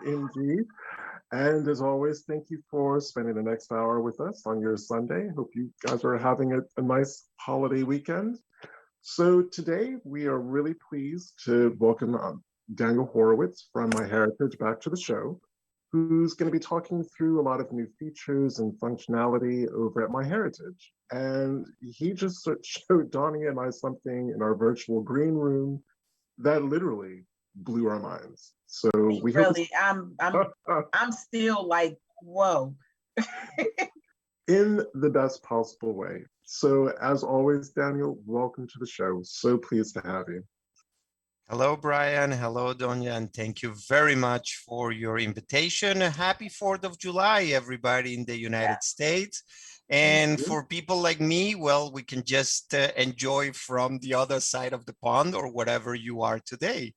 Indeed. And as always, thank you for spending the next hour with us on your Sunday. Hope you guys are having a nice holiday weekend. So today we are really pleased to welcome Daniel Horowitz from MyHeritage back to the show, who's going to be talking through a lot of new features and functionality over at MyHeritage. And he just showed Donnie and I something in our virtual green room that literally blew our minds. So we hope Really, I'm still like, whoa. in the best possible way. So as always, Daniel, welcome to the show. So pleased to have you. Hello, Brian. Hello, Donya, and thank you very much for your invitation. Happy 4th of July, everybody in the United States. And for people like me, well, we can just enjoy from the other side of the pond or whatever you are today.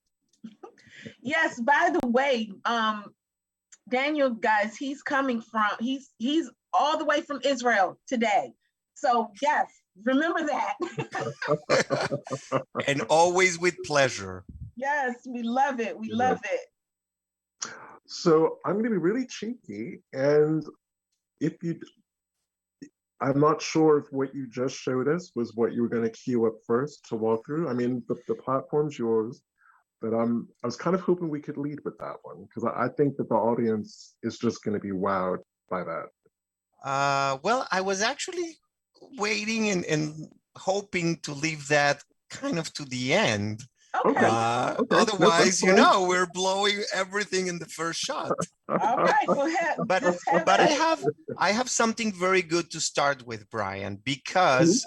Yes, by the way, Daniel, guys, he's all the way from Israel today. So yes, remember that. And always with pleasure. Yes, we love it. We love it. So I'm going to be really cheeky, and if you, I'm not sure if what you just showed us was what you were going to queue up first to walk through. I mean, the platform's yours, but I was kind of hoping we could lead with that one because I think that the audience is just going to be wowed by that. Well, I was actually waiting and hoping to leave that kind of to the end. Okay. Otherwise, no, we're blowing everything in the first shot. All right, go ahead. But I have something very good to start with, Brian, because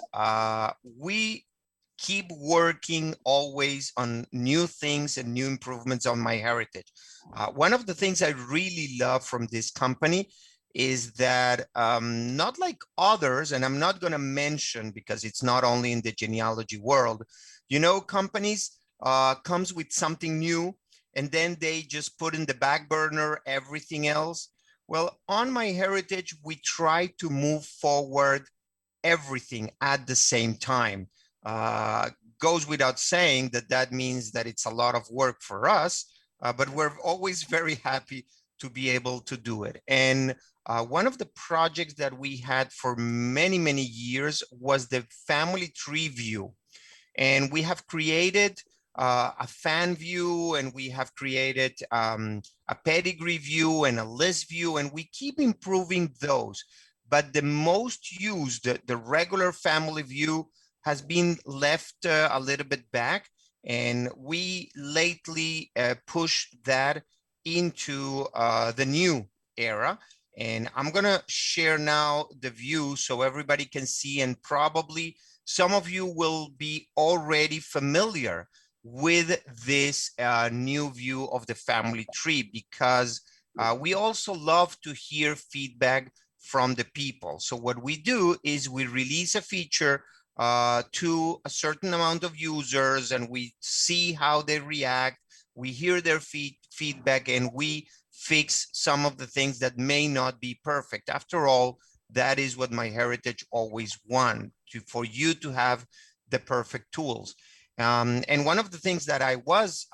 we keep working always on new things and new improvements on MyHeritage. One of the things I really love from this company is that not like others, and I'm not going to mention because it's not only in the genealogy world, you know, companies comes with something new and then they just put in the back burner everything else. Well, on MyHeritage, we try to move forward everything at the same time. Goes without saying that that means that it's a lot of work for us, but we're always very happy to be able to do it. And one of the projects that we had for many, many years was the family tree view. And we have created a fan view, and we have created a pedigree view and a list view, and we keep improving those. But the most used, the regular family view, has been left a little bit back, and we lately pushed that into the new era. And I'm gonna share now the view so everybody can see, and probably some of you will be already familiar with this new view of the family tree, because we also love to hear feedback from the people. So what we do is we release a feature to a certain amount of users, and we see how they react. We hear their feedback, and we fix some of the things that may not be perfect. After all, that is what MyHeritage always wants, for you to have the perfect tools. And one of the things that I was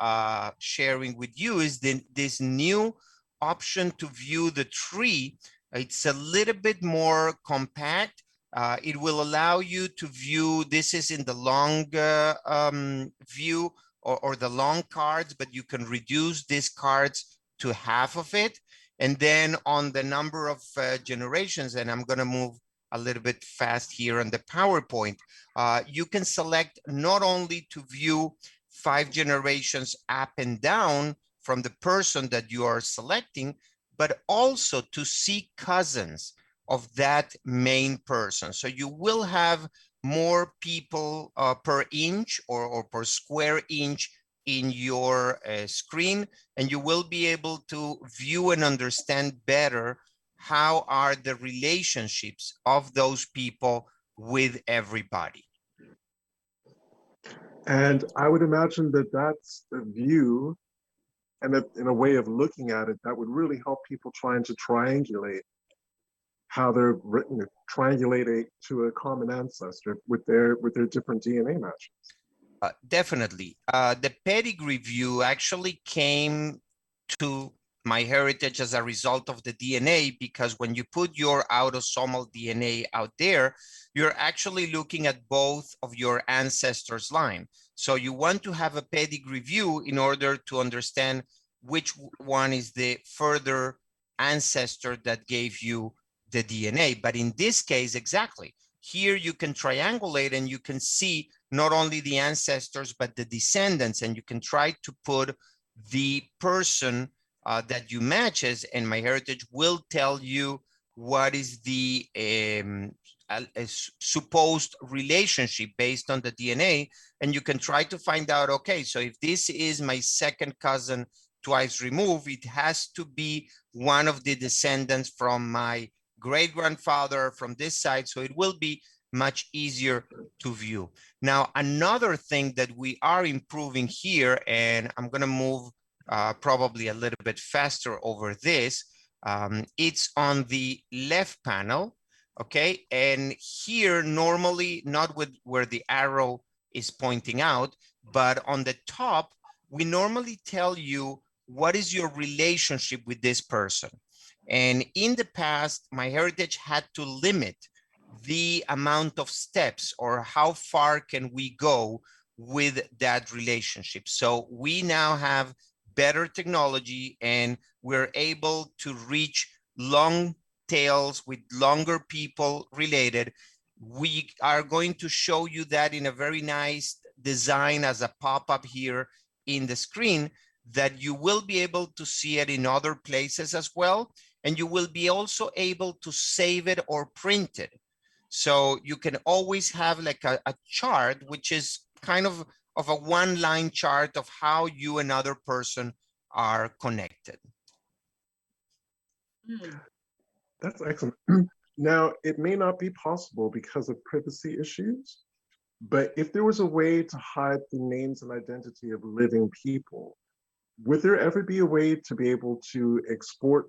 sharing with you is this new option to view the tree. It's a little bit more compact. It will allow you to view, this is in the long view or the long cards, but you can reduce these cards to half of it. And then on the number of generations, and I'm going to move a little bit fast here on the PowerPoint, you can select not only to view 5 generations up and down from the person that you are selecting, but also to see cousins of that main person. So you will have more people per inch or per square inch in your screen, and you will be able to view and understand better how are the relationships of those people with everybody. And I would imagine that that's a view and in a way of looking at it that would really help people trying to triangulate how they're written, triangulate it to a common ancestor with their different DNA matches. Definitely. The pedigree view actually came to MyHeritage as a result of the DNA, because when you put your autosomal DNA out there, you're actually looking at both of your ancestors' line. So you want to have a pedigree view in order to understand which one is the further ancestor that gave you the DNA. But in this case, exactly, here you can triangulate and you can see not only the ancestors, but the descendants, and you can try to put the person that you matches, and MyHeritage will tell you what is the supposed relationship based on the DNA, and you can try to find out, okay, so if this is my second cousin twice removed, it has to be one of the descendants from my great-grandfather from this side, so it will be much easier to view. Now, another thing that we are improving here, and I'm gonna move probably a little bit faster over this, it's on the left panel, okay? And here, normally, not with where the arrow is pointing out, but on the top, we normally tell you what is your relationship with this person. And in the past, MyHeritage had to limit the amount of steps or how far can we go with that relationship. So we now have better technology and we're able to reach long tails with longer people related. We are going to show you that in a very nice design as a pop-up here in the screen, that you will be able to see it in other places as well. And you will be also able to save it or print it. So you can always have like a chart, which is kind of a one-line chart of how you and another person are connected. That's excellent. Now, it may not be possible because of privacy issues, but if there was a way to hide the names and identity of living people, would there ever be a way to be able to export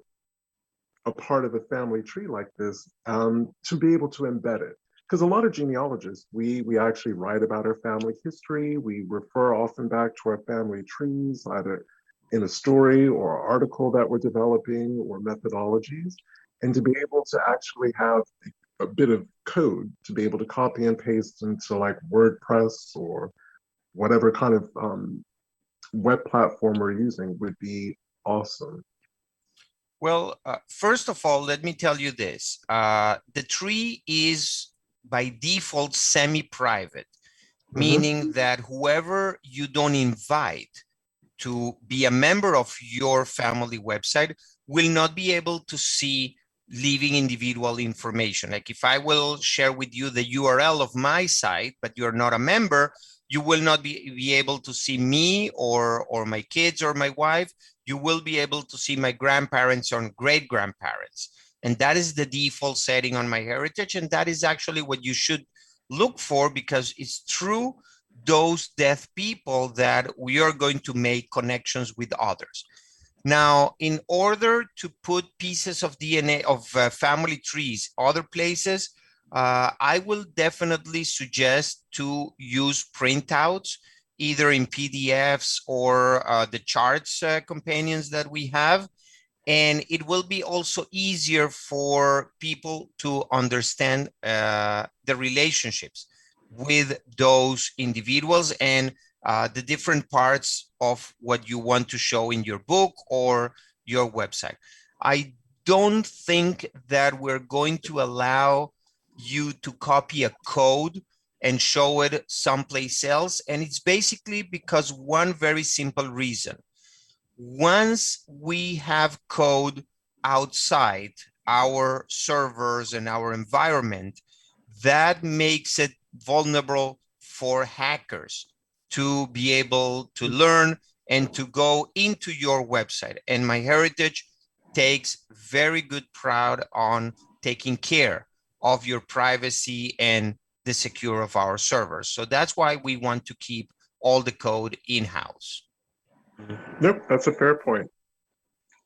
a part of a family tree like this, to be able to embed it? Because a lot of genealogists, we actually write about our family history. We refer often back to our family trees, either in a story or article that we're developing or methodologies. And to be able to actually have a bit of code to be able to copy and paste into like WordPress or whatever kind of web platform we're using would be awesome. Well, first of all, let me tell you this. The tree is by default semi-private, meaning that whoever you don't invite to be a member of your family website will not be able to see living individual information. Like if I will share with you the URL of my site, but you're not a member, you will not be able to see me or my kids or my wife. You will be able to see my grandparents or great-grandparents. And that is the default setting on MyHeritage. And that is actually what you should look for, because it's through those deaf people that we are going to make connections with others. Now, in order to put pieces of DNA of family trees other places, I will definitely suggest to use printouts, either in PDFs or the charts companions that we have. And it will be also easier for people to understand the relationships with those individuals and the different parts of what you want to show in your book or your website. I don't think that we're going to allow you to copy a code and show it someplace else. And it's basically because one very simple reason. Once we have code outside our servers and our environment, that makes it vulnerable for hackers to be able to learn and to go into your website. And MyHeritage takes very good pride on taking care of your privacy and the secure of our servers. So that's why we want to keep all the code in-house. Nope, that's a fair point.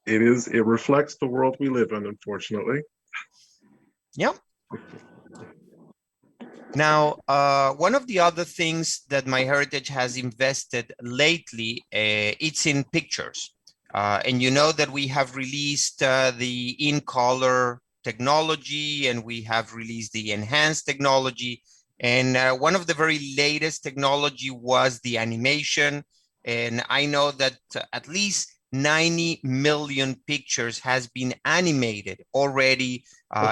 It reflects the world we live in, unfortunately. Yep. Now, one of the other things that MyHeritage has invested lately, it's in pictures. And you know that we have released the in-color technology, and we have released the enhanced technology. And one of the very latest technology was the animation. And I know that at least 90 million pictures has been animated already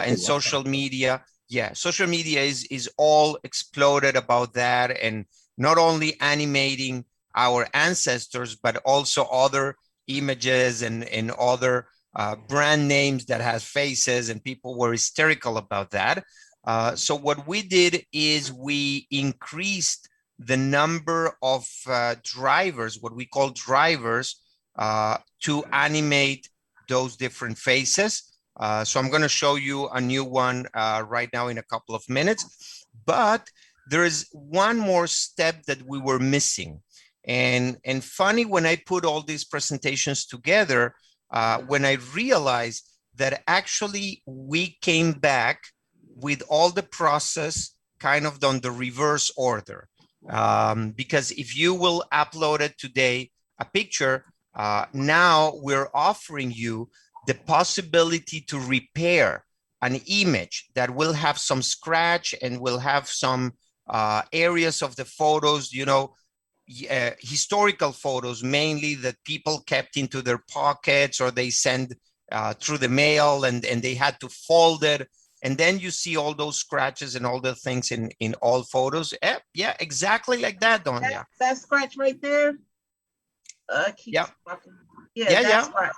in social media. Yeah, social media is all exploded about that, and not only animating our ancestors, but also other images and other brand names that has faces, and people were hysterical about that. So what we did is we increased the number of drivers, what we call drivers, to animate those different faces. So I'm going to show you a new one right now in a couple of minutes. But there is one more step that we were missing. And funny, when I put all these presentations together, when I realized that actually we came back with all the process kind of on the reverse order. Because if you will upload it today, a picture, now we're offering you the possibility to repair an image that will have some scratch and will have some areas of the photos, you know, historical photos mainly that people kept into their pockets, or they send through the mail, and they had to fold it. And then you see all those scratches and all the things in all photos. Yeah, exactly like that, Donya. That scratch right there. Yeah. Yeah, that's scratch.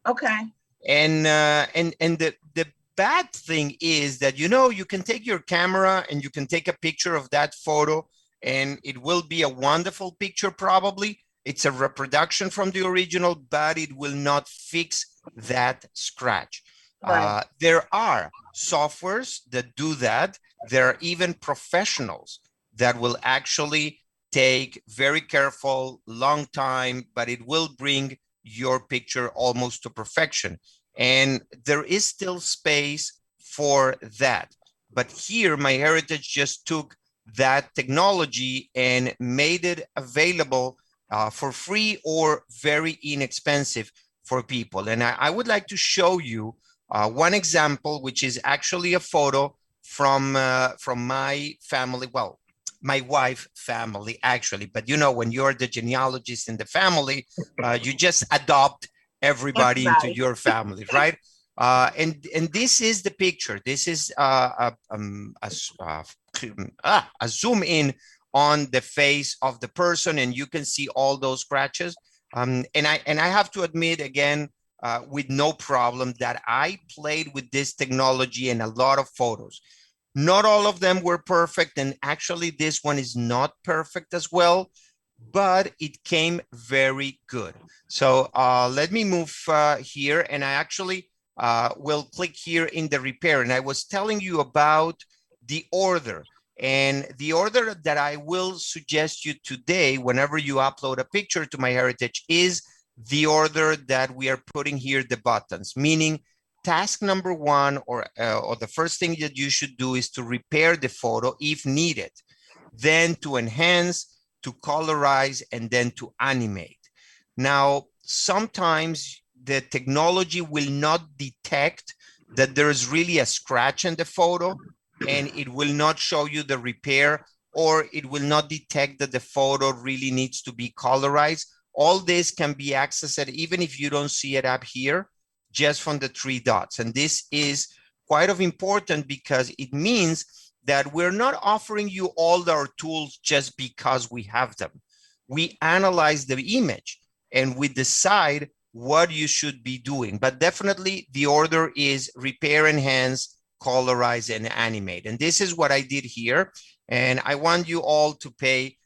Okay. And the bad thing is that, you know, you can take your camera and you can take a picture of that photo, and it will be a wonderful picture. Probably it's a reproduction from the original, but it will not fix that scratch. Right. There are softwares that do that. There are even professionals that will actually take very careful, long time, but it will bring your picture almost to perfection. And there is still space for that. But here, MyHeritage just took that technology and made it available for free or very inexpensive for people. And I would like to show you one example, which is actually a photo from my family. Well, my wife family, actually. But you know, when you're the genealogist in the family, you just adopt everybody into your family, right? And this is the picture. This is a zoom in on the face of the person, and you can see all those scratches. And I have to admit again, with no problem, that I played with this technology in a lot of photos. Not all of them were perfect, and actually this one is not perfect as well, but it came very good. So let me move here, and I actually will click here in the repair. And I was telling you about the order. And the order that I will suggest you today, whenever you upload a picture to MyHeritage, is the order that we are putting here, the buttons, meaning task number one, or the first thing that you should do, is to repair the photo if needed, then to enhance, to colorize, and then to animate. Now, sometimes the technology will not detect that there is really a scratch in the photo, and it will not show you the repair, or it will not detect that the photo really needs to be colorized. All this can be accessed even if you don't see it up here, just from the three dots. And this is quite of important, because it means that we're not offering you all our tools just because we have them. We analyze the image and we decide what you should be doing. But definitely the order is repair, enhance, colorize, and animate. And this is what I did here. And I want you all to pay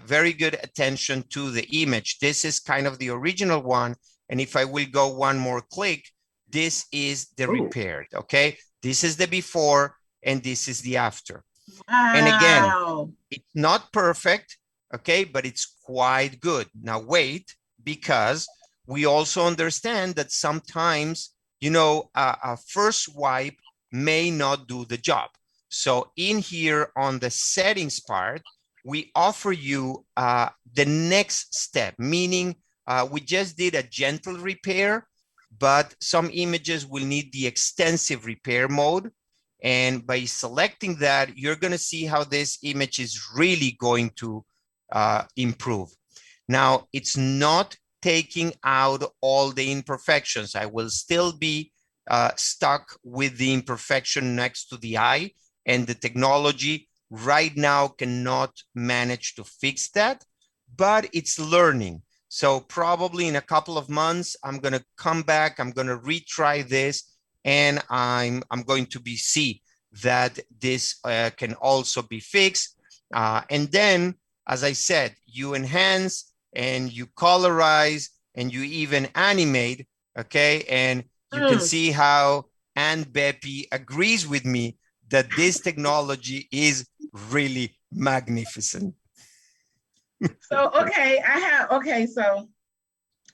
very good attention to the image. This is kind of the original one. And if I will go one more click, this is the repaired, okay? This is the before, and this is the after. Wow. And again, it's not perfect, okay, but it's quite good. Now wait, because we also understand that sometimes, you know, a first swipe may not do the job. So in here on the settings part, we offer you the next step, meaning we just did a gentle repair, but some images will need the extensive repair mode. And by selecting that, you're going to see how this image is really going to improve. Now, it's not taking out all the imperfections. I will still be stuck with the imperfection next to the eye, and the technology right now cannot manage to fix that, but it's learning. So probably in a couple of months, I'm going to come back, I'm going to retry this, and I'm going to see that this can also be fixed. And then, as I said, you enhance and you colorize and you even animate, okay? And you can see how Aunt Beppy agrees with me that this technology is really magnificent. So, so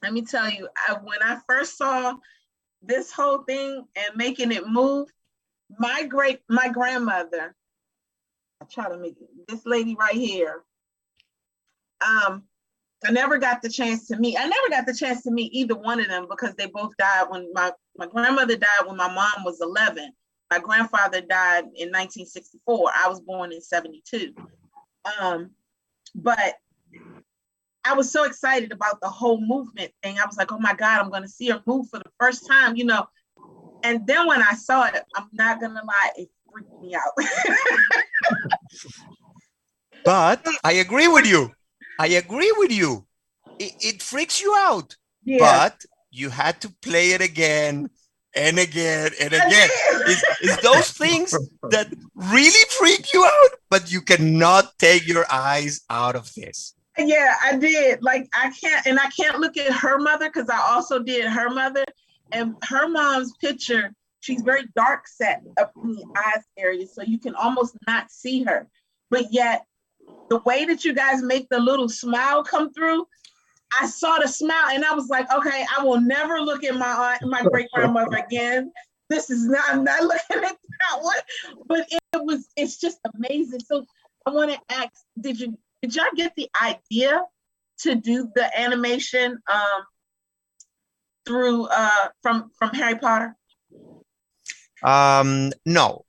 let me tell you, when I first saw this whole thing and making it move, my grandmother, I try to make it, this lady right here, I never got the chance to meet either one of them because they both died when my grandmother died when my mom was 11. My grandfather died in 1964. I was born in 72. But I was so excited about the whole movement thing. I was like, oh my God, I'm going to see her move for the first time, you know. And then when I saw it, I'm not going to lie, it freaked me out. But I agree with you. It freaks you out. Yeah. But you had to play it again and again and again. It's those things that really freak you out, but you cannot take your eyes out of this. Yeah, I did. Like, I can't look at her mother because I also did her mother. And her mom's picture, she's very dark set up in the eyes area, so you can almost not see her. But yet, the way that you guys make the little smile come through, I saw the smile and I was like, okay, I will never look at my great grandmother again. I'm not looking at that one. But it's just amazing. So I want to ask, did y'all get the idea to do the animation through from Harry Potter? No,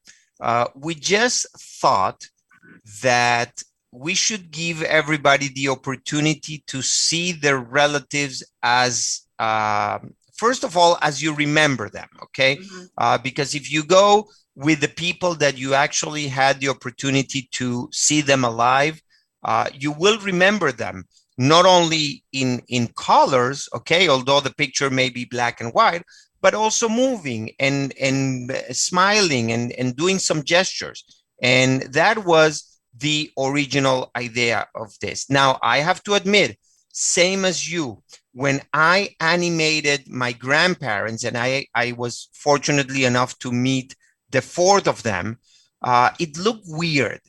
we just thought that we should give everybody the opportunity to see their relatives as, first of all, as you remember them, okay? Mm-hmm. Because if you go with the people that you actually had the opportunity to see them alive, you will remember them, not only in colors, okay, although the picture may be black and white, but also moving and smiling and doing some gestures. And that was the original idea of this. Now, I have to admit, same as you, when I animated my grandparents, and I was fortunately enough to meet the fourth of them, it looked weird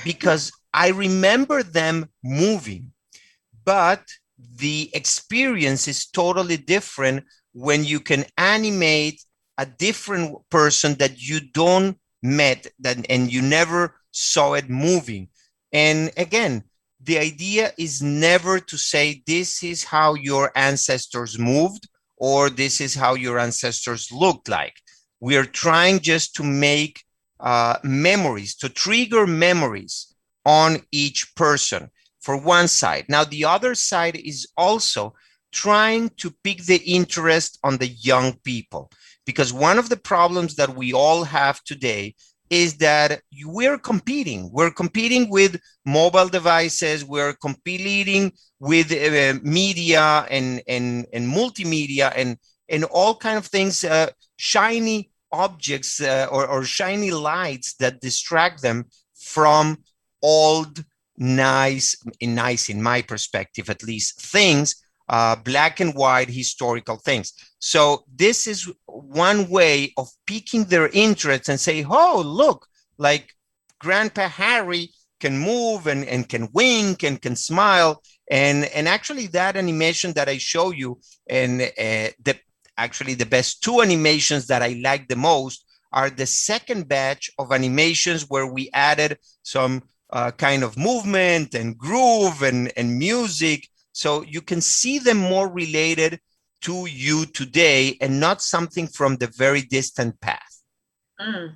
because I remember them moving, but the experience is totally different when you can animate a different person that you don't met and you never saw it moving. And again, the idea is never to say this is how your ancestors moved or this is how your ancestors looked like. We are trying just to make memories, to trigger memories on each person for one side. Now, the other side is also trying to pick the interest on the young people, because one of the problems that we all have today is that we're competing. We're competing with mobile devices. We're competing with media and multimedia and all kind of things, shiny objects or shiny lights that distract them from old, nice in my perspective at least, things, black and white historical things. So this is one way of piquing their interest and say, oh, look, like Grandpa Harry can move and can wink and can smile. And actually that animation that I show you, and the best two animations that I like the most are the second batch of animations where we added some kind of movement and groove and music So you can see them more related to you today and not something from the very distant past. Mm.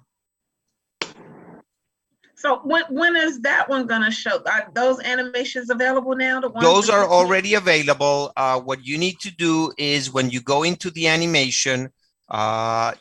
So when is that one gonna show? Are those animations available now? The ones Those with are the already available. What you need to do is when you go into the animation,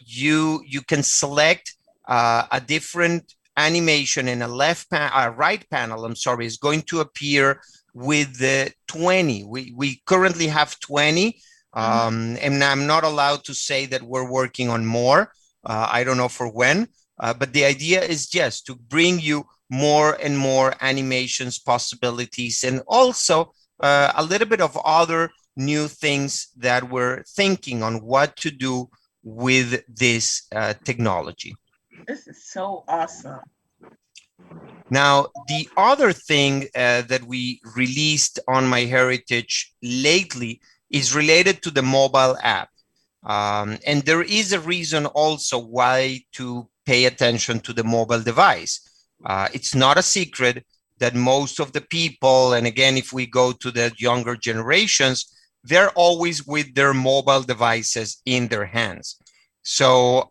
you can select a different animation, and a right panel, I'm sorry, is going to appear with the 20. We currently have 20, and I'm not allowed to say that we're working on more. I don't know for when, but the idea is just to bring you more and more animations possibilities, and also a little bit of other new things that we're thinking on what to do with this technology. This is so awesome. Now, the other thing that we released on MyHeritage lately is related to the mobile app. And there is a reason also why to pay attention to the mobile device. It's not a secret that most of the people, and again, if we go to the younger generations, they're always with their mobile devices in their hands. So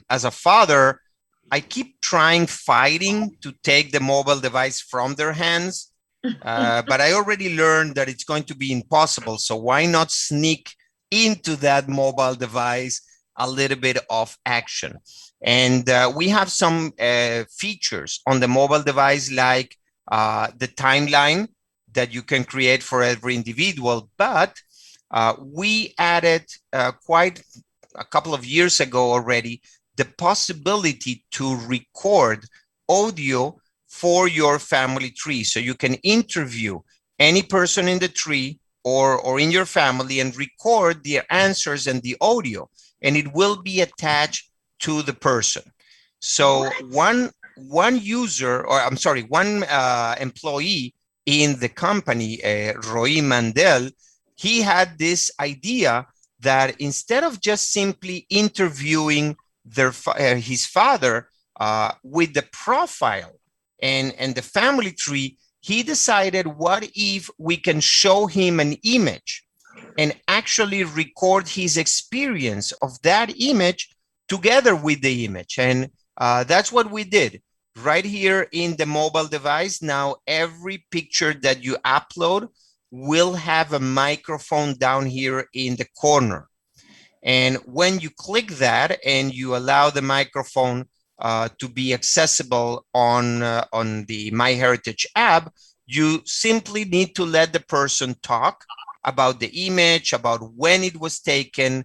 as a father, I keep fighting to take the mobile device from their hands, but I already learned that it's going to be impossible. So why not sneak into that mobile device a little bit of action? And we have some features on the mobile device, like the timeline that you can create for every individual. But we added quite a couple of years ago already the possibility to record audio for your family tree. So you can interview any person in the tree or in your family and record their answers and the audio, and it will be attached to the person. So one user, or I'm sorry, one employee in the company, Roy Mandel, he had this idea that instead of just simply interviewing his father with the profile and the family tree, he decided, what if we can show him an image and actually record his experience of that image together with the image? And that's what we did right here in the mobile device. Now, every picture that you upload will have a microphone down here in the corner. And when you click that and you allow the microphone to be accessible on the MyHeritage app, you simply need to let the person talk about the image, about when it was taken,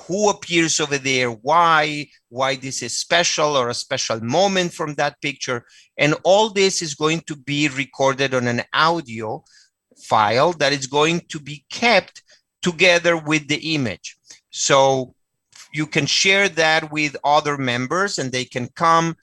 who appears over there, why this is special or a special moment from that picture. And all this is going to be recorded on an audio file that is going to be kept together with the image. So you can share that with other members and they can come,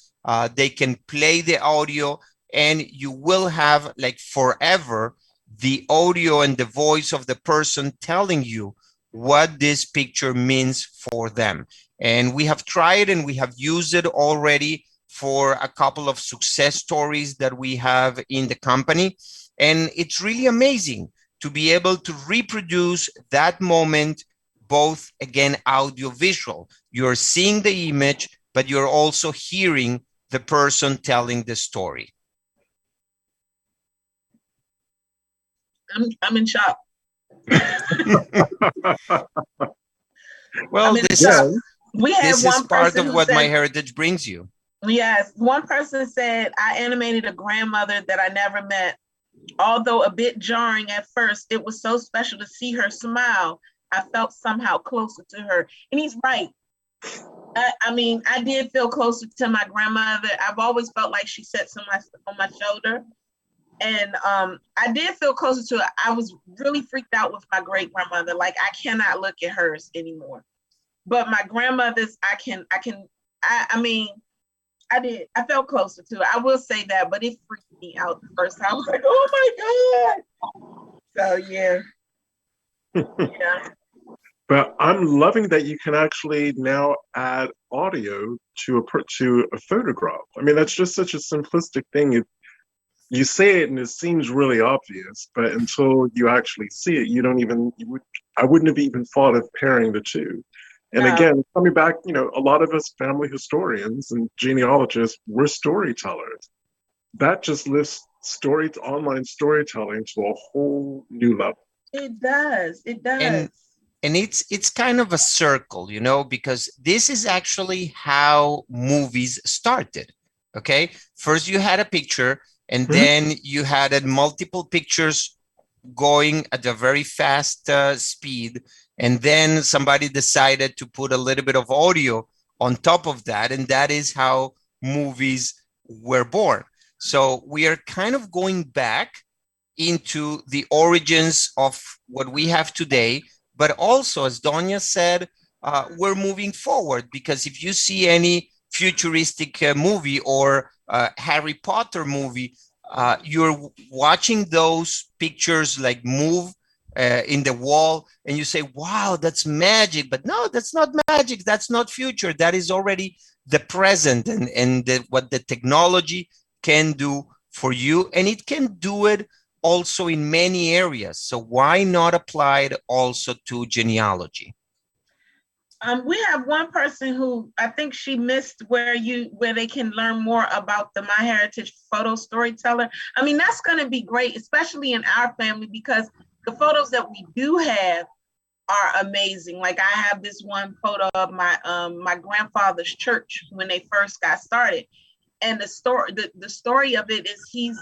they can play the audio, and you will have, like, forever the audio and the voice of the person telling you what this picture means for them. And we have tried and we have used it already for a couple of success stories that we have in the company. And it's really amazing to be able to reproduce that moment, both, again, audio visual. You're seeing the image, but you're also hearing the person telling the story. I'm in shock. Well, we had this one is part person of what said, MyHeritage brings you. Yes, one person said, I animated a grandmother that I never met. Although a bit jarring at first, it was so special to see her smile. I felt somehow closer to her. And he's right. I mean, I did feel closer to my grandmother. I've always felt like she sat on my shoulder. And I did feel closer to her. I was really freaked out with my great grandmother. Like, I cannot look at hers anymore. But my grandmother's, I mean, I did. I felt closer to her. I will say that, but it freaked me out the first time. I was like, oh my God. So yeah. Yeah. But I'm loving that you can actually now add audio to a photograph. I mean, that's just such a simplistic thing. you say it and it seems really obvious, but until you actually see it, I wouldn't have even thought of pairing the two. And No, again, coming back, a lot of us family historians and genealogists, we're storytellers. That just lifts online storytelling to a whole new level. it does. It does. And it's kind of a circle, because this is actually how movies started. Okay, first you had a picture, and Mhm. then you had multiple pictures going at a very fast speed, and then somebody decided to put a little bit of audio on top of that, and that is how movies were born. So we are kind of going back into the origins of what we have today, but also, as Donya said, we're moving forward, because if you see any futuristic movie or Harry Potter movie, you're watching those pictures like move in the wall, and you say, wow, that's magic. But no, that's not magic. That's not future. That is already the present, and what the technology can do for you. And it can do it also in many areas. So why not apply it also to genealogy? We have one person who I think she missed where they can learn more about the MyHeritage photo storyteller. I mean, that's going to be great, especially in our family, because the photos that we do have are amazing. Like I have this one photo of my grandfather's church when they first got started, and the story of it is he's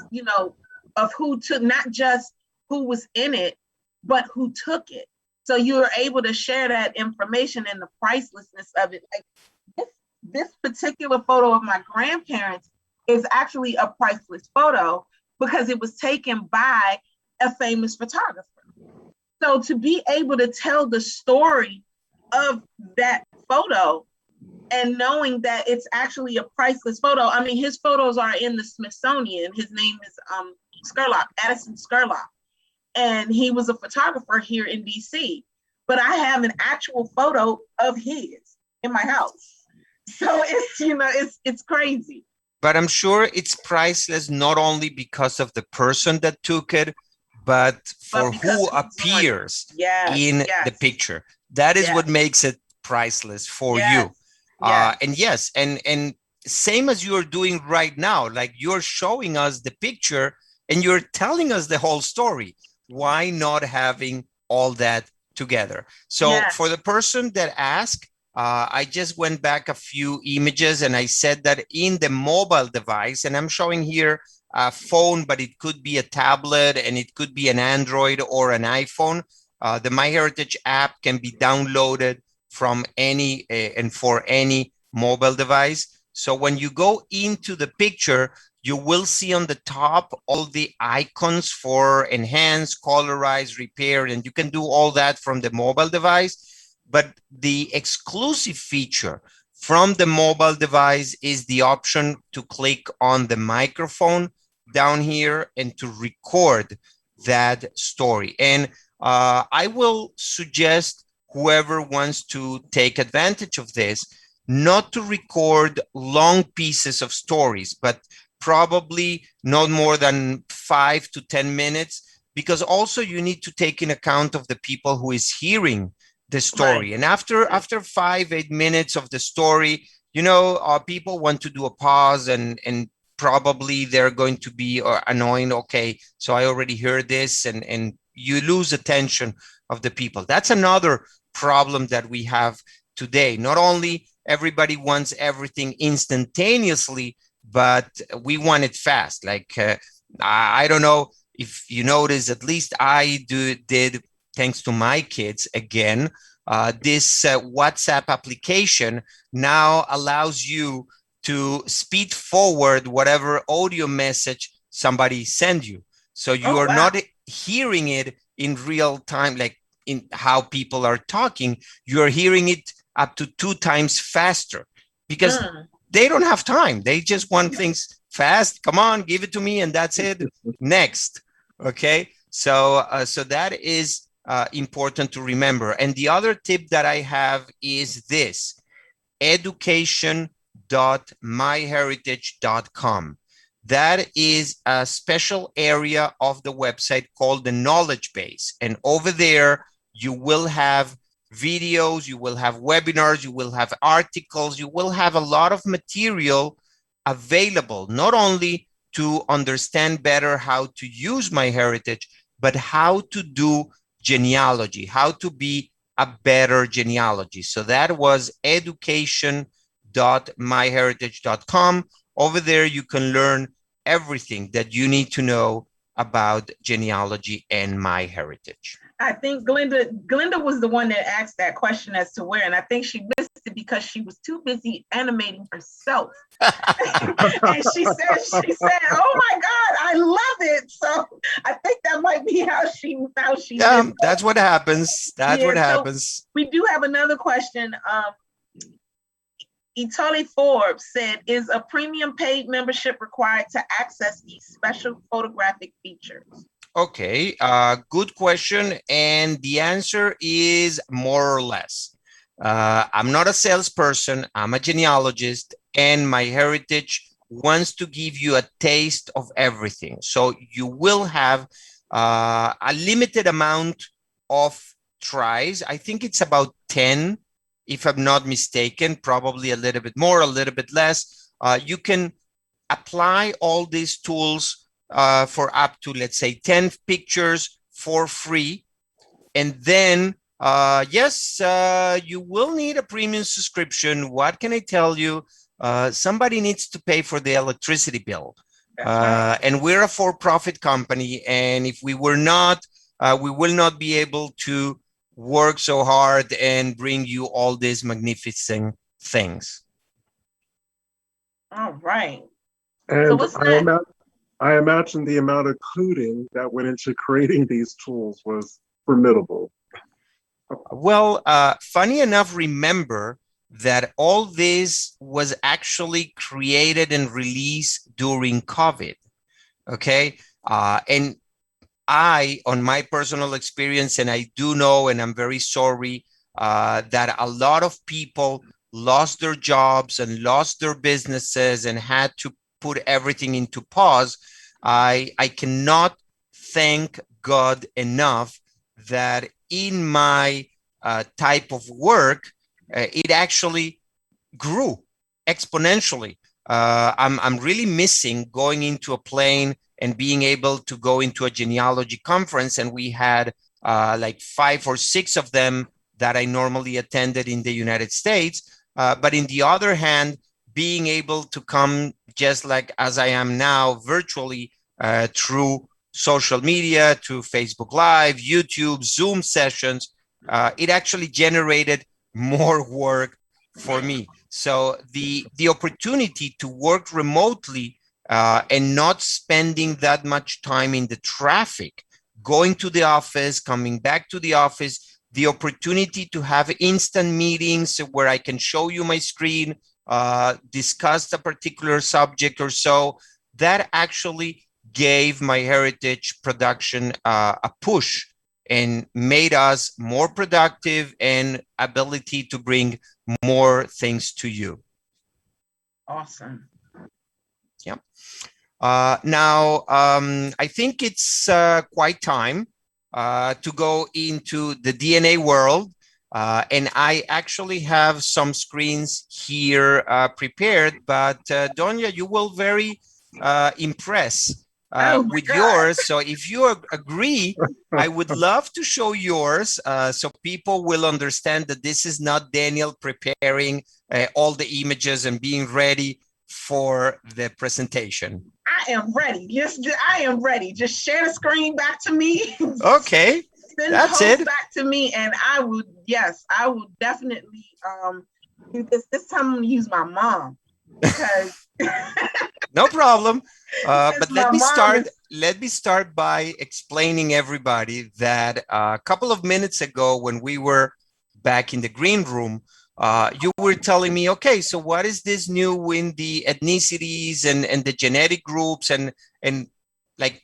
of who took, not just who was in it, but who took it. So you're able to share that information and the pricelessness of it. Like this particular photo of my grandparents is actually a priceless photo because it was taken by a famous photographer. So to be able to tell the story of that photo and knowing that it's actually a priceless photo. I mean, his photos are in the Smithsonian. His name is Scurlock, Addison Scurlock. And he was a photographer here in DC. But I have an actual photo of his in my house. So it's crazy. But I'm sure it's priceless not only because of the person that took it, but for who appears in the picture. That is what makes it priceless for you. And yes, and same as you're doing right now, like you're showing us the picture and you're telling us the whole story. Why not having all that together? So for the person that asked, I just went back a few images and I said that in the mobile device, and I'm showing here a phone, but it could be a tablet and it could be an Android or an iPhone. The MyHeritage app can be downloaded from any and for any mobile device. So when you go into the picture, you will see on the top all the icons for enhance, colorize, repair, and you can do all that from the mobile device. But the exclusive feature from the mobile device is the option to click on the microphone down here and to record that story. And I will suggest whoever wants to take advantage of this, not to record long pieces of stories, but probably not more than 5 to 10 minutes, because also you need to take in account of the people who is hearing the story. Right. And after 5-8 minutes of the story, people want to do a pause and probably they're going to be annoying. Okay, so I already heard this, and you lose attention of the people. That's another problem that we have today. Not only everybody wants everything instantaneously, but we want it fast. Like I don't know if you notice, at least I did, thanks to my kids again, this WhatsApp application now allows you to speed forward whatever audio message somebody send you. So you are not hearing it in real time, like in how people are talking. You're hearing it up to 2 times faster because they don't have time. They just want things fast. Come on, give it to me, and that's it. Next. Okay. So that is important to remember. And the other tip that I have is this: education.myheritage.com. that is a special area of the website called the knowledge base. And over there, you will have videos, you will have webinars, you will have articles, you will have a lot of material available, not only to understand better how to use MyHeritage, but how to do genealogy, how to be a better genealogy. So that was education.myheritage.com. Over there, you can learn everything that you need to know about genealogy and MyHeritage. I think Glenda was the one that asked that question as to where, and I think she missed it because she was too busy animating herself. And she said, "Oh my God, I love it." So I think that might be how she Yeah, that's what happens. That's what happens. So we do have another question. Itali Forbes said, "Is a premium paid membership required to access these special photographic features?" Okay, good question. And the answer is more or less. I'm not a salesperson, I'm a genealogist, and MyHeritage wants to give you a taste of everything. So you will have a limited amount of tries. I think it's about 10, if I'm not mistaken, probably a little bit more, a little bit less. You can apply all these tools for up to, let's say, 10 pictures for free. And then, yes, you will need a premium subscription. What can I tell you? Somebody needs to pay for the electricity bill. Right. And we're a for-profit company. And if we were not, we will not be able to work so hard and bring you all these magnificent things. All right. And so what's that? I imagine the amount of coding that went into creating these tools was formidable. Well, funny enough, remember that all this was actually created and released during COVID, okay? And I, on my personal experience, and I do know, and I'm very sorry, that a lot of people lost their jobs and lost their businesses and had to put everything into pause. I cannot thank God enough that in my type of work, it actually grew exponentially. I'm really missing going into a plane and being able to go into a genealogy conference. And we had like 5 or 6 of them that I normally attended in the United States. But in the other hand, being able to come just like as I am now virtually through social media, to Facebook Live, YouTube, Zoom sessions, it actually generated more work for me. So the opportunity to work remotely and not spending that much time in the traffic, going to the office, coming back to the office, the opportunity to have instant meetings where I can show you my screen, discuss a particular subject or so, that actually gave MyHeritage production a push and made us more productive and ability to bring more things to you. Awesome. Yeah. Now, I think it's quite time to go into the DNA world. And I actually have some screens here prepared, but Donya, you will very impress with yours. So if you agree, I would love to show yours so people will understand that this is not Daniel preparing all the images and being ready for the presentation. I am ready. Yes, I am ready. Just share the screen back to me. Okay. Send That's the host it. back to me, and I will definitely do this. This time I'm gonna use my mom because no problem. But let me start by explaining everybody that a couple of minutes ago when we were back in the green room, you were telling me, okay, so what is this new in the ethnicities and the genetic groups and like,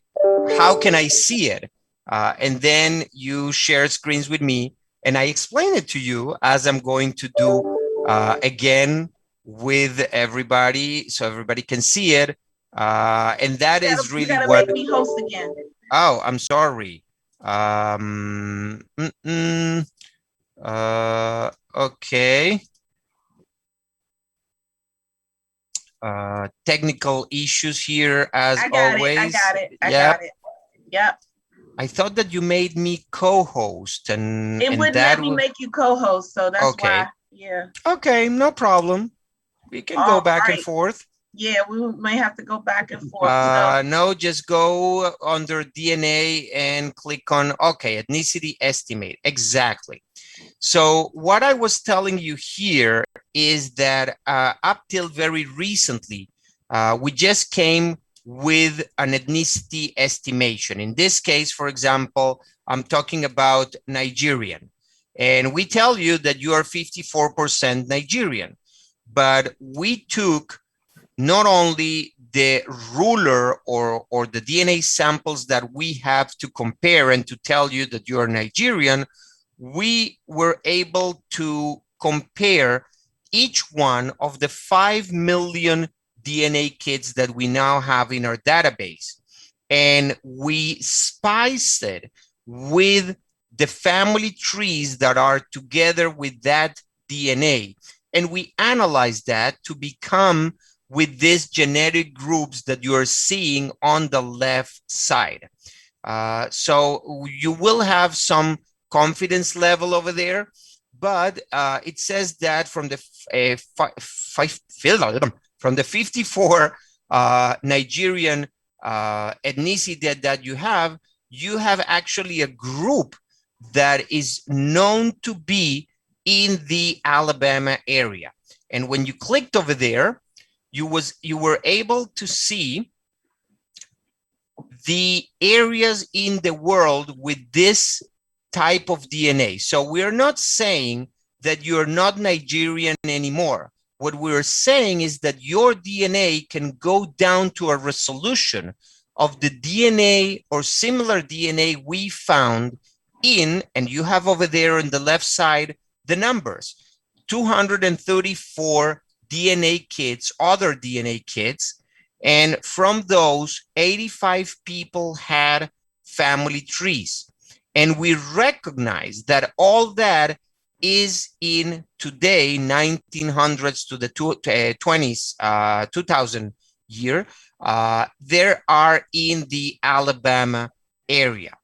how can I see it? And then you share screens with me and I explain it to you as I'm going to do again with everybody so everybody can see it. And that is You really gotta what, make me host again. oh, I'm sorry. Okay. Technical issues here as I got it. I always. got it. I Yep. got it. Yep. I thought that you made me co-host and It wouldn't that let me would, make you co-host, so that's why. okay. Yeah. Okay, no problem. We can go All back and right. forth. Yeah, we may have to go back and forth. So No, just go under DNA and click on, okay, ethnicity estimate. Exactly. So what I was telling you here is that up till very recently, we just came with an ethnicity estimation. In this case, for example, I'm talking about Nigerian. And we tell you that you are 54% Nigerian. But we took not only the ruler or the DNA samples that we have to compare and to tell you that you are Nigerian, we were able to compare each one of the 5 million DNA kits that we now have in our database. And we spiced it with the family trees that are together with that DNA. And we analyzed that to become with these genetic groups that you are seeing on the left side. So you will have some confidence level over there, but it says that from the from the 54 Nigerian ethnicity that you have actually a group that is known to be in the Alabama area. And when you clicked over there, you were able to see the areas in the world with this type of DNA. So we're not saying that you're not Nigerian anymore. What we're saying is that your DNA can go down to a resolution of the DNA or similar DNA we found in, and you have over there on the left side, the numbers, 234 DNA kits, other DNA kits, and from those, 85 people had family trees. And we recognize that all that is in today, 1900s to the 20s, 2000 year, there are in the Alabama area.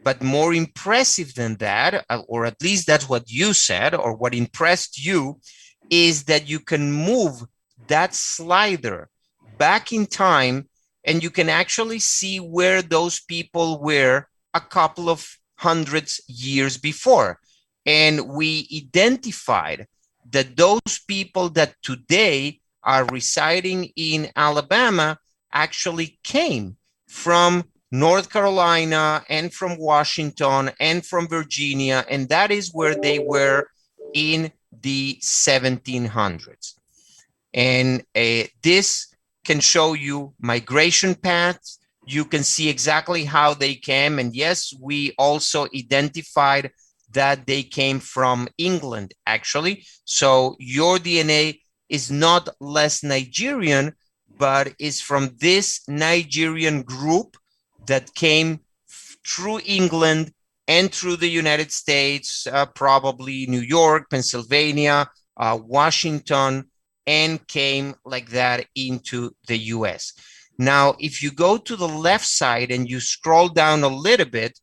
But more impressive than that, or at least that's what you said, or what impressed you, is that you can move that slider back in time and you can actually see where those people were a couple of hundreds years before. And we identified that those people that today are residing in Alabama actually came from North Carolina and from Washington and from Virginia, and that is where they were in the 1700s. And this can show you migration paths. You can see exactly how they came. And yes, we also identified that they came from England, actually. So your DNA is not less Nigerian, but is from this Nigerian group that came through England and through the United States, probably New York, Pennsylvania, Washington, and came like that into the US. Now, if you go to the left side and you scroll down a little bit,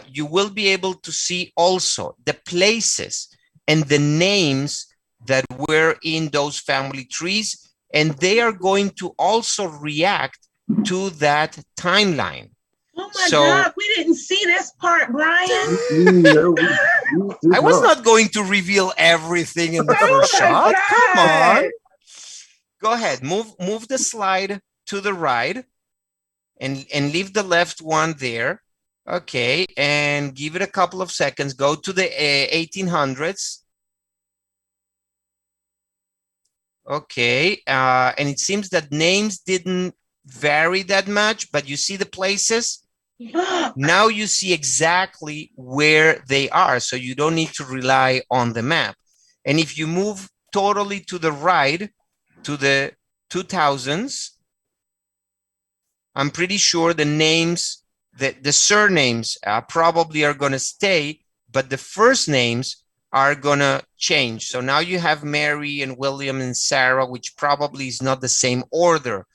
you will be able to see also the places and the names that were in those family trees, and they are going to also react to that timeline. oh my God, we didn't see this part, Brian. No, we did I was not. not going to reveal everything in the Oh first my shot. Come on. God. Go ahead, move the slide to the right and leave the left one there. Okay, and give it a couple of seconds. Go to the 1800s. Okay, and it seems that names didn't vary that much, but you see the places? Now you see exactly where they are, so you don't need to rely on the map. And if you move totally to the right, to the 2000s, I'm pretty sure the names, the surnames probably are going to stay, but the first names are going to change. So now you have Mary and William and Sarah, which probably is not the same order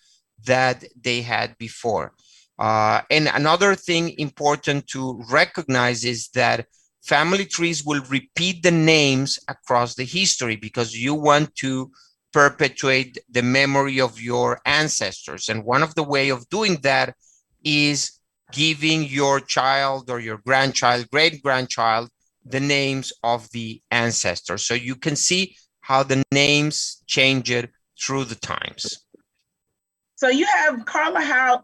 that they had before. And another thing important to recognize is that family trees will repeat the names across the history because you want to perpetuate the memory of your ancestors. And one of the way of doing that is giving your child or your grandchild, great-grandchild, the names of the ancestors. So you can see how the names changed through the times. So you have Carla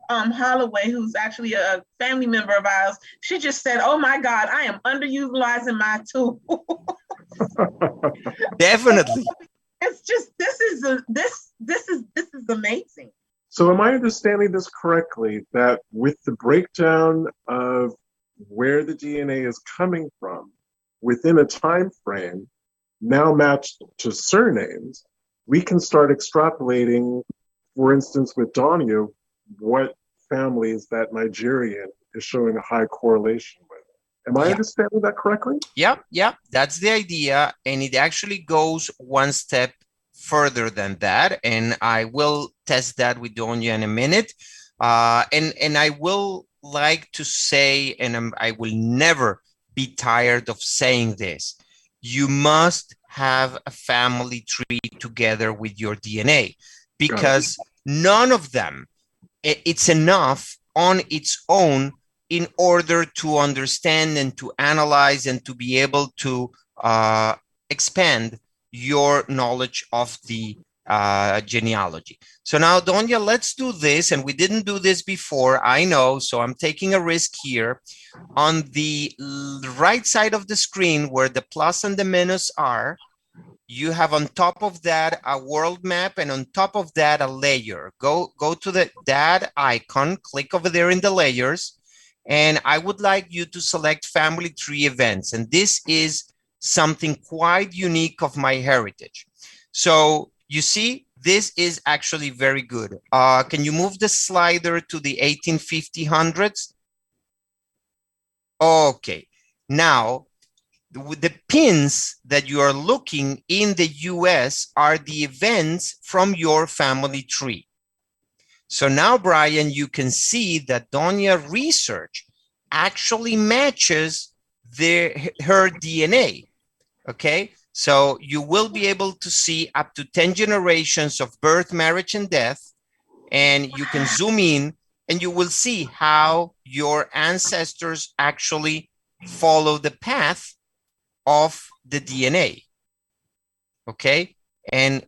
Holloway, who's actually a family member of ours. She just said, "Oh my God, I am underutilizing my tool." Definitely. It's just this is amazing. So am I understanding this correctly, that with the breakdown of where the DNA is coming from within a time frame now matched to surnames, we can start extrapolating, for instance, with Donia, what families that Nigerian is showing a high correlation with. Am I understanding that correctly? Yeah, that's the idea. And it actually goes one step further than that. And I will test that with Donia in a minute. And I will like to say, and I will never be tired of saying this, you must have a family tree together with your DNA, because none of them, it's enough on its own in order to understand and to analyze and to be able to expand your knowledge of the genealogy. So now, Donia, let's do this. And we didn't do this before, I know, so I'm taking a risk here. On the right side of the screen where the plus and the minus are, you have on top of that a world map, and on top of that a layer. Go to that icon, click over there in the layers, and I would like you to select family tree events. And this is something quite unique of MyHeritage. So you see, this is actually very good. Can you move the slider to the 1850s? Okay, now the pins that you are looking in the US are the events from your family tree. So now, Brian, you can see that Donia research actually matches her DNA, okay? So you will be able to see up to 10 generations of birth, marriage, and death, and you can zoom in and you will see how your ancestors actually follow the path of the DNA, okay? And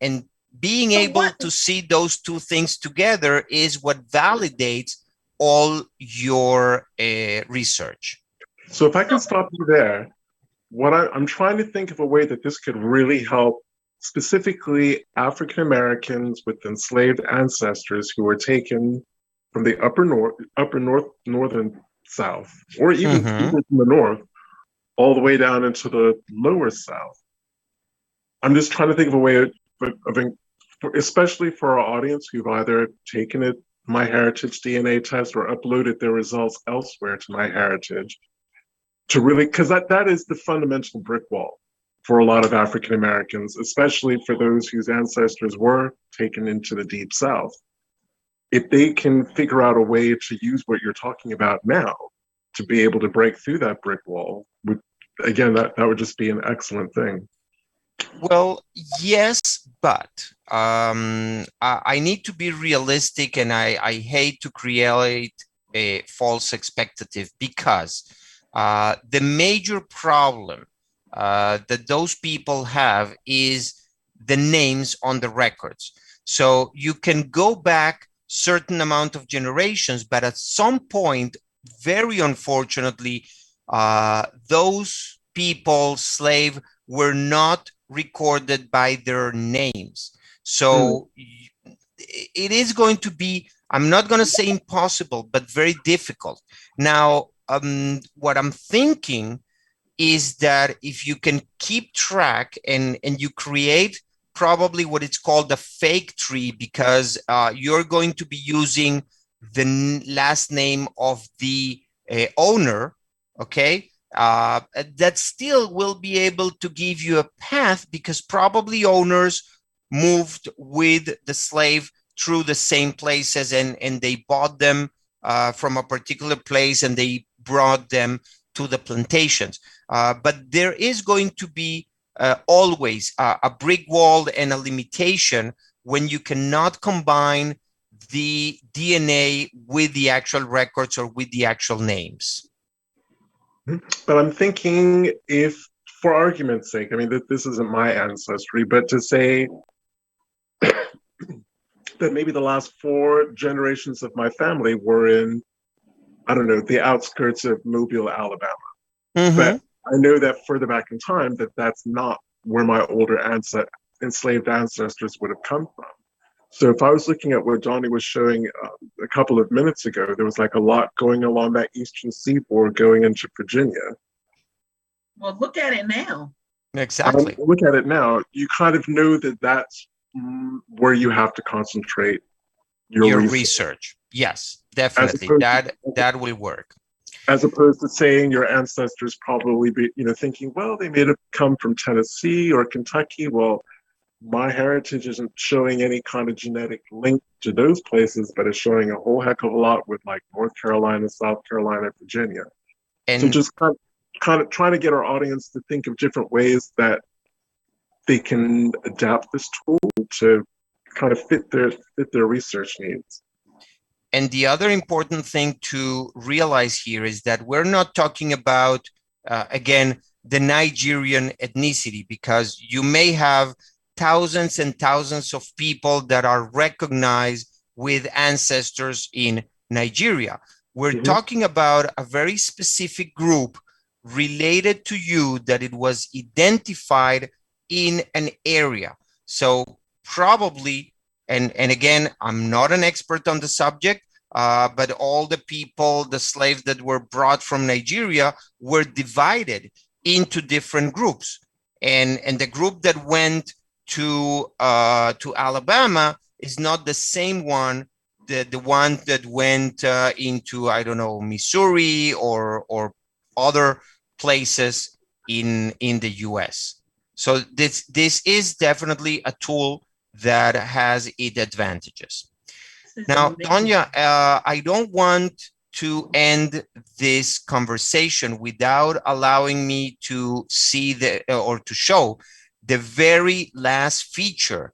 being able to see those two things together is what validates all your research. So if I can stop you there, what I'm trying to think of a way that this could really help specifically African Americans with enslaved ancestors who were taken from the northern South, or even from the north, all the way down into the lower South. I'm just trying to think of a way of especially for our audience who've either taken it MyHeritage DNA test or uploaded their results elsewhere to MyHeritage, to really, because that is the fundamental brick wall for a lot of African Americans, especially for those whose ancestors were taken into the Deep South. If they can figure out a way to use what you're talking about now to be able to break through that brick wall, again, that would just be an excellent thing. Well, yes, but I need to be realistic, and I hate to create a false expectative, because the major problem that those people have is the names on the records. So you can go back certain amount of generations, but at some point, very unfortunately, those people, slave, were not recorded by their names. So it is going to be, I'm not going to say impossible, but very difficult. Now, what I'm thinking is that if you can keep track and you create probably what it's called a fake tree, because you're going to be using the last name of the owner, okay, that still will be able to give you a path, because probably owners moved with the slave through the same places, and they bought them from a particular place, and they brought them to the plantations. But there is going to be always a brick wall and a limitation when you cannot combine the DNA with the actual records or with the actual names. But I'm thinking, if, for argument's sake, I mean, this isn't my ancestry, but to say that maybe the last 4 generations of my family were in, I don't know, the outskirts of Mobile, Alabama. Mm-hmm. But I know that further back in time, that's not where my older enslaved ancestors would have come from. So if I was looking at what Johnny was showing a couple of minutes ago, there was like a lot going along that eastern seaboard going into Virginia. Well, look at it now. Exactly. Look at it now. You kind of know that that's where you have to concentrate your research. Yes, definitely. That will work. As opposed to saying your ancestors probably be, thinking, well, they may have come from Tennessee or Kentucky. Well, my heritage isn't showing any kind of genetic link to those places, but it's showing a whole heck of a lot with like North Carolina, South Carolina, Virginia. And so just kind of trying to get our audience to think of different ways that they can adapt this tool to kind of fit their research needs. And the other important thing to realize here is that we're not talking about, again, the Nigerian ethnicity, because you may have thousands and thousands of people that are recognized with ancestors in Nigeria. We're talking about a very specific group related to you that it was identified in an area. So probably, and again, I'm not an expert on the subject, but all the people, the slaves that were brought from Nigeria were divided into different groups. And the group that went to Alabama is not the same one, the one that went into, I don't know, Missouri or other places in the US. So this is definitely a tool that has its advantages. Now, Tonya, I don't want to end this conversation without allowing me to see or to show the very last feature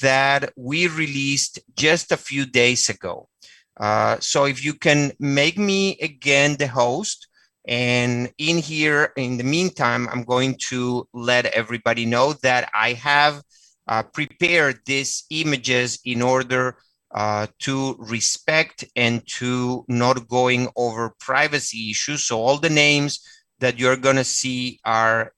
that we released just a few days ago. So if you can make me again the host, and in here, in the meantime, I'm going to let everybody know that I have prepared these images in order to respect and to not going over privacy issues. So all the names that you're going to see are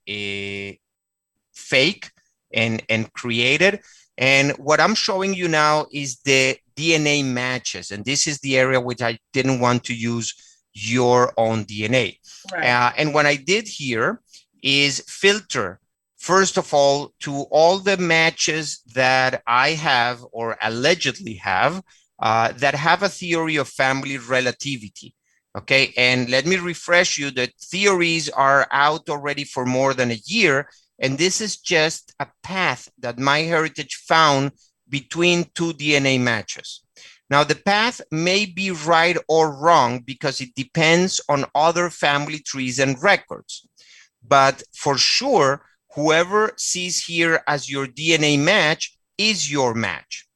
fake and created. And what I'm showing you now is the DNA matches. And this is the area which I didn't want to use your own DNA. Right. And what I did here is filter, first of all, to all the matches that I have or allegedly have that have a theory of family relativity. Okay, and let me refresh you that theories are out already for more than a year. And this is just a path that MyHeritage found between 2 DNA matches. Now, the path may be right or wrong because it depends on other family trees and records. But for sure, whoever sees here as your DNA match is your match.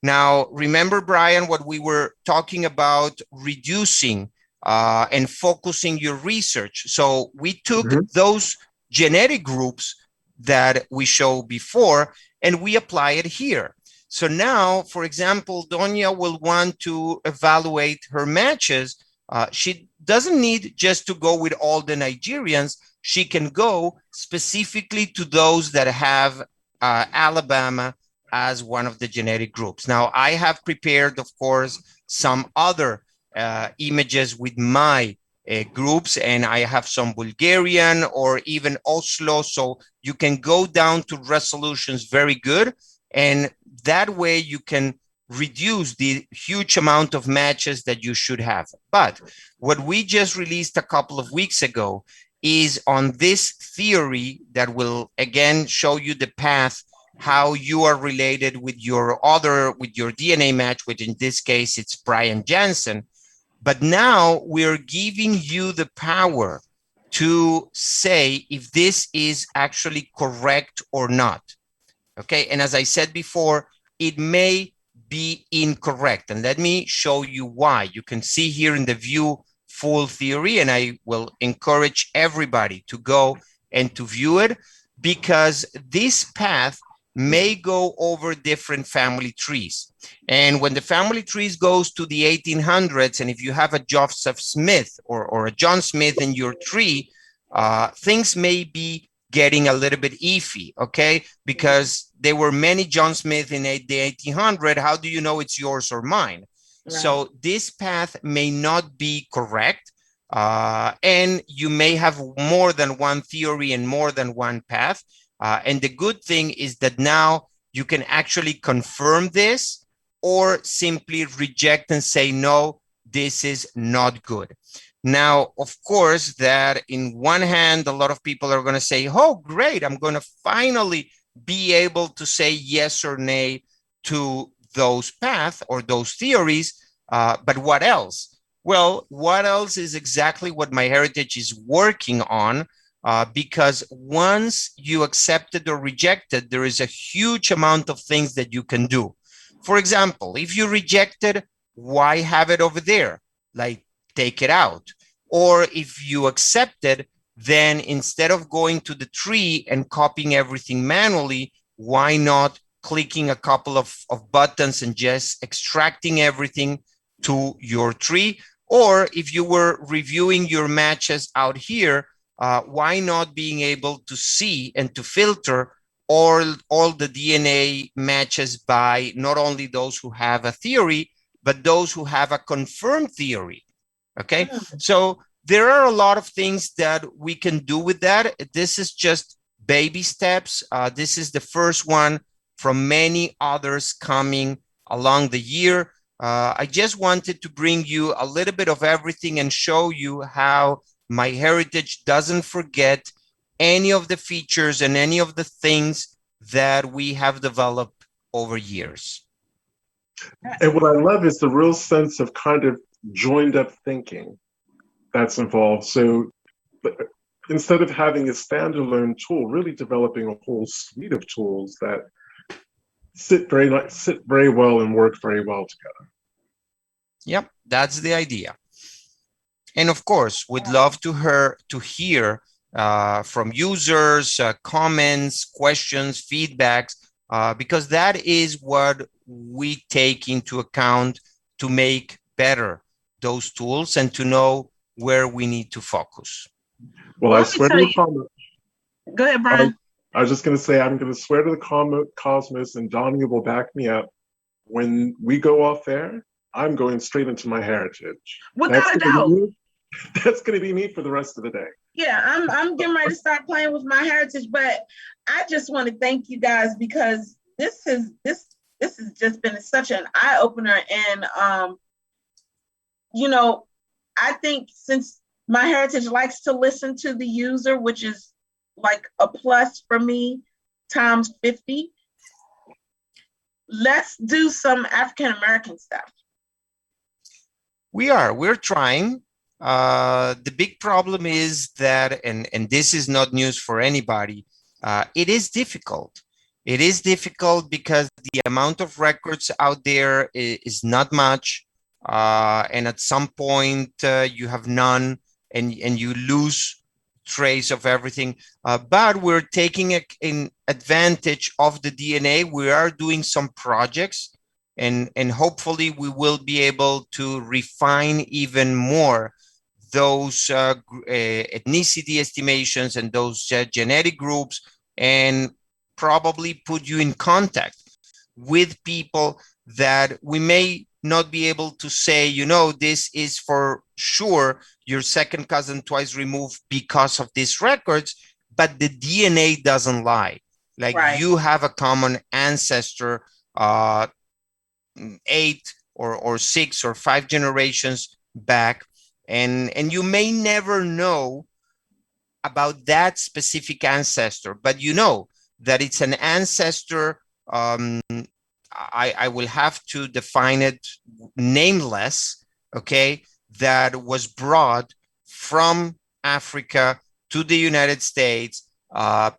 Now, remember, Brian, what we were talking about, reducing and focusing your research. So we took those genetic groups that we showed before and we apply it here. So now, for example, Donya will want to evaluate her matches. She doesn't need just to go with all the Nigerians. She can go specifically to those that have Alabama as one of the genetic groups. Now, I have prepared, of course, some other images with my groups, and I have some Bulgarian or even Oslo. So you can go down to resolutions very good. And that way you can reduce the huge amount of matches that you should have. But what we just released a couple of weeks ago is on this theory that will again show you the path, how you are related with your DNA match, which in this case it's Brian Jansen. But now we're giving you the power to say if this is actually correct or not. Okay, and as I said before, it may be incorrect. And let me show you why. You can see here in the view full theory, and I will encourage everybody to go and to view it, because this path may go over different family trees. And when the family trees goes to the 1800s, and if you have a Joseph Smith or a John Smith in your tree, things may be getting a little bit iffy, okay? Because there were many John Smith in the 1800s. How do you know it's yours or mine? Right. So this path may not be correct. And you may have more than one theory and more than one path. And the good thing is that now you can actually confirm this or simply reject and say, no, this is not good. Now, of course, that in one hand, a lot of people are going to say, oh, great, I'm going to finally be able to say yes or nay to those paths or those theories. But what else? Well, what else is exactly what MyHeritage is working on. Because once you accept it or reject it, there is a huge amount of things that you can do. For example, if you reject it, why have it over there? Like, take it out. Or if you accept it, then instead of going to the tree and copying everything manually, why not clicking a couple of buttons and just extracting everything to your tree? Or if you were reviewing your matches out here, why not being able to see and to filter all the DNA matches by not only those who have a theory, but those who have a confirmed theory? Okay, so there are a lot of things that we can do with that. This is just baby steps. This is the first one from many others coming along the year. I just wanted to bring you a little bit of everything and show you how MyHeritage doesn't forget any of the features and any of the things that we have developed over years. And what I love is the real sense of kind of joined up thinking that's involved. So instead of having a standalone tool, really developing a whole suite of tools that sit very well and work very well together. Yep, that's the idea. And of course, we'd love to hear from users, comments, questions, feedbacks, because that is what we take into account to make better those tools and to know where we need to focus. Well, I swear to the cosmos. Go ahead, Brian. I was just going to say, I'm going to swear to the cosmos, and Donnie will back me up. When we go off there, I'm going straight into MyHeritage. Without a doubt. That's going to be me for the rest of the day. Yeah, I'm getting ready to start playing with MyHeritage, but I just want to thank you guys, because this has just been such an eye opener. And I think since MyHeritage likes to listen to the user, which is like a plus for me times 50, let's do some African American stuff. We're trying. The big problem is that, and this is not news for anybody, it is difficult. It is difficult because the amount of records out there is not much. And at some point you have none, and you lose trace of everything. But we're taking an advantage of the DNA. We are doing some projects, and hopefully we will be able to refine even more those ethnicity estimations and those genetic groups, and probably put you in contact with people that we may not be able to say, this is for sure your second cousin twice removed because of these records, but the DNA doesn't lie. Like, right. You have a common ancestor 8 or 6 or 5 generations back, and you may never know about that specific ancestor, but you know that it's an ancestor. I will have to define it nameless, okay, that was brought from Africa to the United States,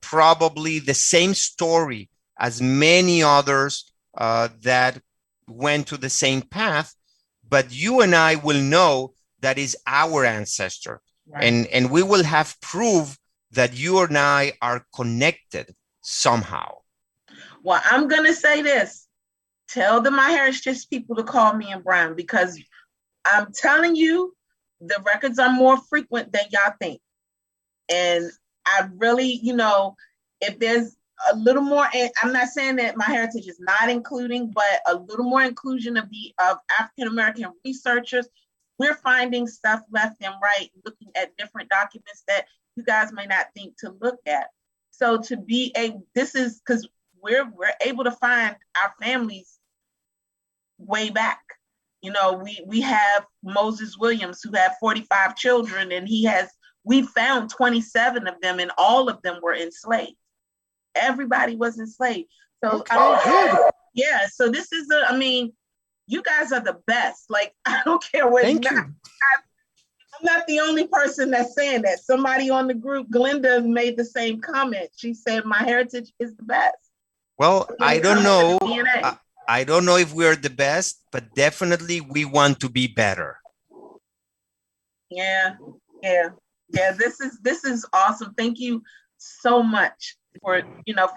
probably the same story as many others that went to the same path, but you and I will know that is our ancestor. Right. And we will have proof that you and I are connected somehow. Well, I'm going to say this. Tell the MyHeritage people to call me and Brian, because I'm telling you, the records are more frequent than y'all think. And I really, if there's a little more, and I'm not saying that MyHeritage is not including, but a little more inclusion of African-American researchers, we're finding stuff left and right, looking at different documents that you guys may not think to look at. So this is because we're able to find our families way back. We have Moses Williams, who had 45 children, and we found 27 of them, and all of them were enslaved. Everybody was enslaved. So okay, yeah, so this is you guys are the best. Like, I don't care what. Thank you. I'm not the only person that's saying that. Somebody on the group, Glenda, made the same comment. She said MyHeritage is the best. Well, I don't know. I don't know if we're the best, but definitely we want to be better. Yeah. This is awesome. Thank you so much for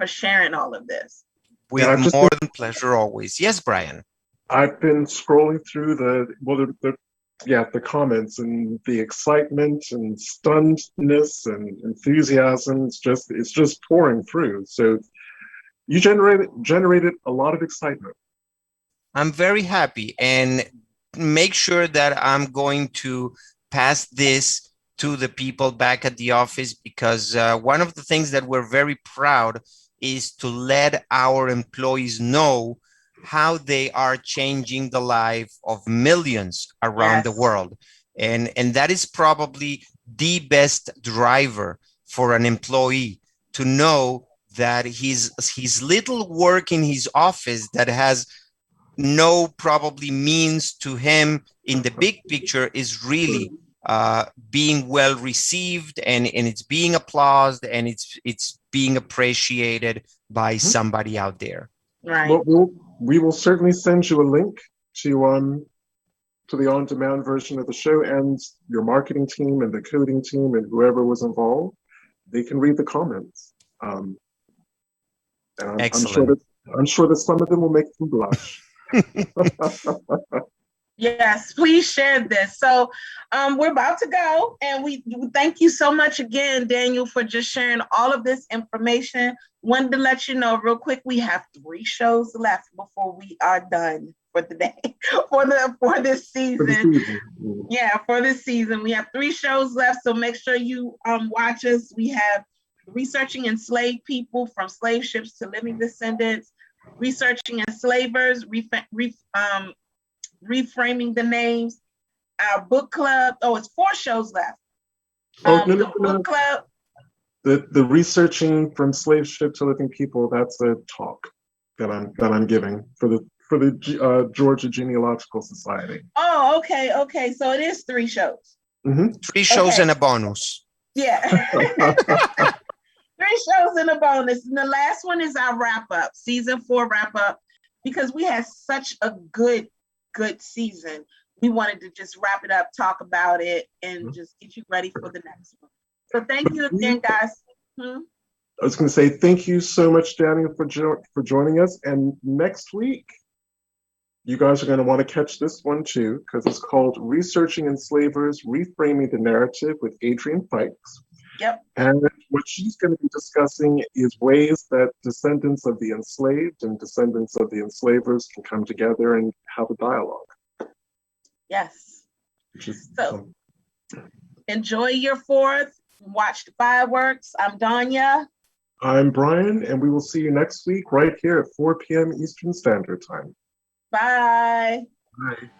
sharing all of this. With more than pleasure always. Yes, Brian. I've been scrolling through the comments, and the excitement and stunnedness and enthusiasm. It's just pouring through. So you generated a lot of excitement. I'm very happy, and make sure that I'm going to pass this to the people back at the office, because one of the things that we're very proud is to let our employees know how they are changing the life of millions around the world. And that is probably the best driver for an employee, to know that his little work in his office that has no probably means to him in the big picture is really being well received, and it's being applauded, and it's being appreciated by somebody out there. Right. Well, we will certainly send you a link to the on-demand version of the show, and your marketing team and the coding team and whoever was involved, they can read the comments. And Excellent. I'm sure that some of them will make them blush. Yes, please share this. So we're about to go, and we thank you so much again, Daniel, for just sharing all of this information. Wanted to let you know real quick, we have 3 shows left before we are done for the day, for this season. Yeah, for this season. We have 3 shows left, so make sure you watch us. We have Researching Enslaved People, From Slave Ships to Living Descendants, Researching Enslavers, Reframing the Names, our book club. Oh, it's 4 shows left. Book club. The Researching From Slave Ship to Living People, that's a talk that I'm giving for the Georgia Genealogical Society. Oh, okay. So it is 3 shows. 3 shows and a bonus. Yeah. 3 shows and a bonus. And the last one is our wrap up, season 4 wrap up, because we had such a good season. We wanted to just wrap it up, talk about it, and just get you ready for the next one. So thank you again, guys. I was going to say thank you so much, Daniel, for joining us. And next week, you guys are going to want to catch this one too, because it's called Researching Enslavers, Reframing the Narrative with Adrienne Fikes. Yep. And what she's going to be discussing is ways that descendants of the enslaved and descendants of the enslavers can come together and have a dialogue. Yes. So enjoy your 4th. Watch the fireworks. I'm Danya. I'm Brian, and we will see you next week right here at 4 p.m. Eastern Standard Time. Bye. Bye.